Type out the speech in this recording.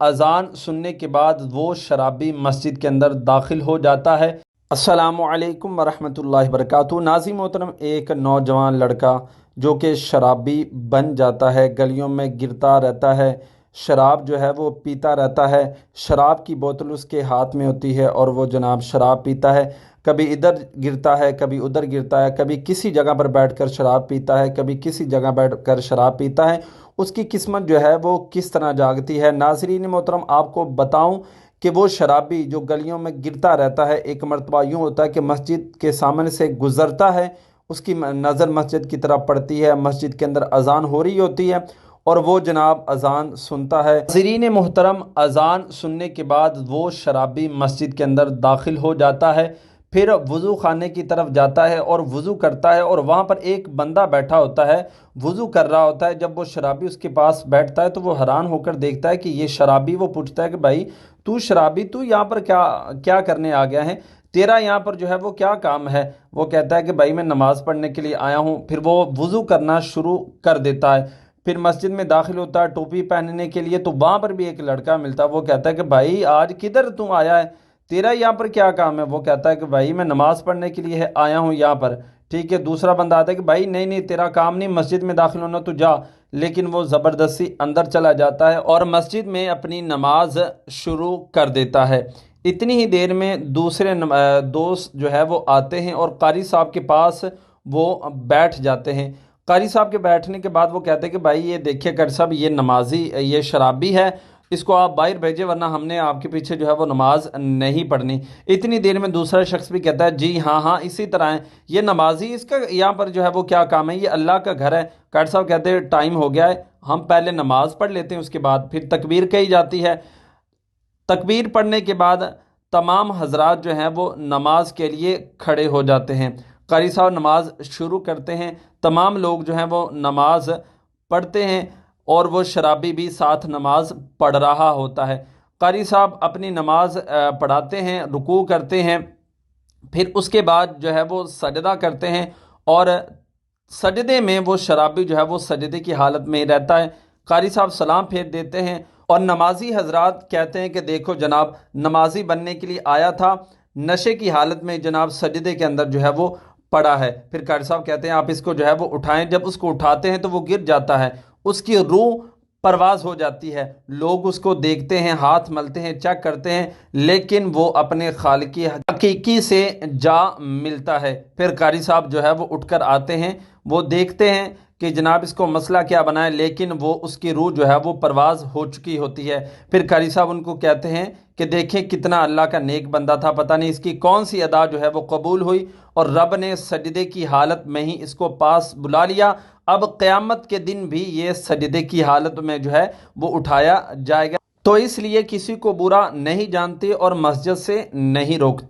اذان سننے کے بعد وہ شرابی مسجد کے اندر داخل ہو جاتا ہے۔ السلام علیکم ورحمۃ اللہ وبرکاتہ۔ ناظرین محترم، ایک نوجوان لڑکا جو کہ شرابی بن جاتا ہے، گلیوں میں گرتا رہتا ہے، شراب جو ہے وہ پیتا رہتا ہے، شراب کی بوتل اس کے ہاتھ میں ہوتی ہے اور وہ جناب شراب پیتا ہے، کبھی ادھر گرتا ہے کبھی ادھر گرتا ہے، کبھی کسی جگہ پر بیٹھ کر شراب پیتا ہے، کبھی کسی جگہ بیٹھ کر شراب پیتا ہے۔ اس کی قسمت جو ہے وہ کس طرح جاگتی ہے۔ ناظرین محترم، آپ کو بتاؤں کہ وہ شرابی جو گلیوں میں گرتا رہتا ہے، ایک مرتبہ یوں ہوتا ہے کہ مسجد کے سامنے سے گزرتا ہے، اس کی نظر مسجد کی طرف پڑتی ہے، مسجد کے اندر اذان ہو رہی ہوتی ہے اور وہ جناب اذان سنتا ہے۔ ناظرین محترم، اذان سننے کے بعد وہ شرابی مسجد کے اندر داخل ہو جاتا ہے، پھر وضو خانے کی طرف جاتا ہے اور وضو کرتا ہے، اور وہاں پر ایک بندہ بیٹھا ہوتا ہے، وضو کر رہا ہوتا ہے۔ جب وہ شرابی اس کے پاس بیٹھتا ہے تو وہ حیران ہو کر دیکھتا ہے کہ یہ شرابی، وہ پوچھتا ہے کہ بھائی تو شرابی، تو یہاں پر کیا کرنے آ گیا ہے؟ تیرا یہاں پر جو ہے وہ کیا کام ہے؟ وہ کہتا ہے کہ بھائی میں نماز پڑھنے کے لیے آیا ہوں۔ پھر وہ وضو کرنا شروع کر دیتا ہے، پھر مسجد میں داخل ہوتا ہے ٹوپی پہننے کے لیے، تو وہاں پر بھی ایک لڑکا ملتا ہے، وہ کہتا ہے کہ بھائی آج کدھر تم آیا ہے؟ تیرا یہاں پر کیا کام ہے؟ وہ کہتا ہے کہ بھائی میں نماز پڑھنے کے لیے آیا ہوں یہاں پر، ٹھیک ہے۔ دوسرا بندہ آتا ہے کہ بھائی نہیں نہیں، تیرا کام نہیں مسجد میں داخل ہونا، تو جا۔ لیکن وہ زبردستی اندر چلا جاتا ہے اور مسجد میں اپنی نماز شروع کر دیتا ہے۔ اتنی ہی دیر میں دوسرے دوست جو ہے وہ آتے ہیں اور قاری صاحب کے پاس وہ بیٹھ جاتے ہیں۔ قاری صاحب کے بیٹھنے کے بعد وہ کہتے ہیں کہ بھائی یہ دیکھیے قاری صاحب، یہ نمازی، یہ شرابی ہے، اس کو آپ باہر بھیجیں ورنہ ہم نے آپ کے پیچھے جو ہے وہ نماز نہیں پڑھنی۔ اتنی دیر میں دوسرا شخص بھی کہتا ہے جی ہاں ہاں اسی طرح ہے، یہ نمازی، اس کا یہاں پر جو ہے وہ کیا کام ہے؟ یہ اللہ کا گھر ہے۔ قاری صاحب کہتے ہیں ٹائم ہو گیا ہے، ہم پہلے نماز پڑھ لیتے ہیں، اس کے بعد پھر تکبیر کہی جاتی ہے۔ تکبیر پڑھنے کے بعد تمام حضرات جو ہیں وہ نماز کے لیے کھڑے ہو جاتے ہیں۔ قاری صاحب نماز شروع کرتے ہیں، تمام لوگ جو ہیں وہ نماز پڑھتے ہیں اور وہ شرابی بھی ساتھ نماز پڑھ رہا ہوتا ہے۔ قاری صاحب اپنی نماز پڑھاتے ہیں، رکوع کرتے ہیں، پھر اس کے بعد جو ہے وہ سجدہ کرتے ہیں، اور سجدے میں وہ شرابی جو ہے وہ سجدے کی حالت میں رہتا ہے۔ قاری صاحب سلام پھیر دیتے ہیں اور نمازی حضرات کہتے ہیں کہ دیکھو جناب، نمازی بننے کے لیے آیا تھا، نشے کی حالت میں جناب سجدے کے اندر جو ہے وہ پڑا ہے۔ پھر قاری صاحب کہتے ہیں آپ اس کو جو ہے وہ اٹھائیں۔ جب اس کو اٹھاتے ہیں تو وہ گر جاتا ہے، اس کی روح پرواز ہو جاتی ہے، لوگ اس کو دیکھتے ہیں، ہاتھ ملتے ہیں، چیک کرتے ہیں، لیکن وہ اپنے خالق حقیقی سے جا ملتا ہے۔ پھر قاری صاحب جو ہے وہ اٹھ کر آتے ہیں، وہ دیکھتے ہیں کہ جناب اس کو مسئلہ کیا بنا ہے، لیکن وہ اس کی روح جو ہے وہ پرواز ہو چکی ہوتی ہے۔ پھر قاری صاحب ان کو کہتے ہیں کہ دیکھیں کتنا اللہ کا نیک بندہ تھا، پتہ نہیں اس کی کون سی ادا جو ہے وہ قبول ہوئی اور رب نے سجدے کی حالت میں ہی اس کو پاس بلا لیا۔ اب قیامت کے دن بھی یہ سجدے کی حالت میں جو ہے وہ اٹھایا جائے گا۔ تو اس لیے کسی کو برا نہیں جانتے اور مسجد سے نہیں روکتے۔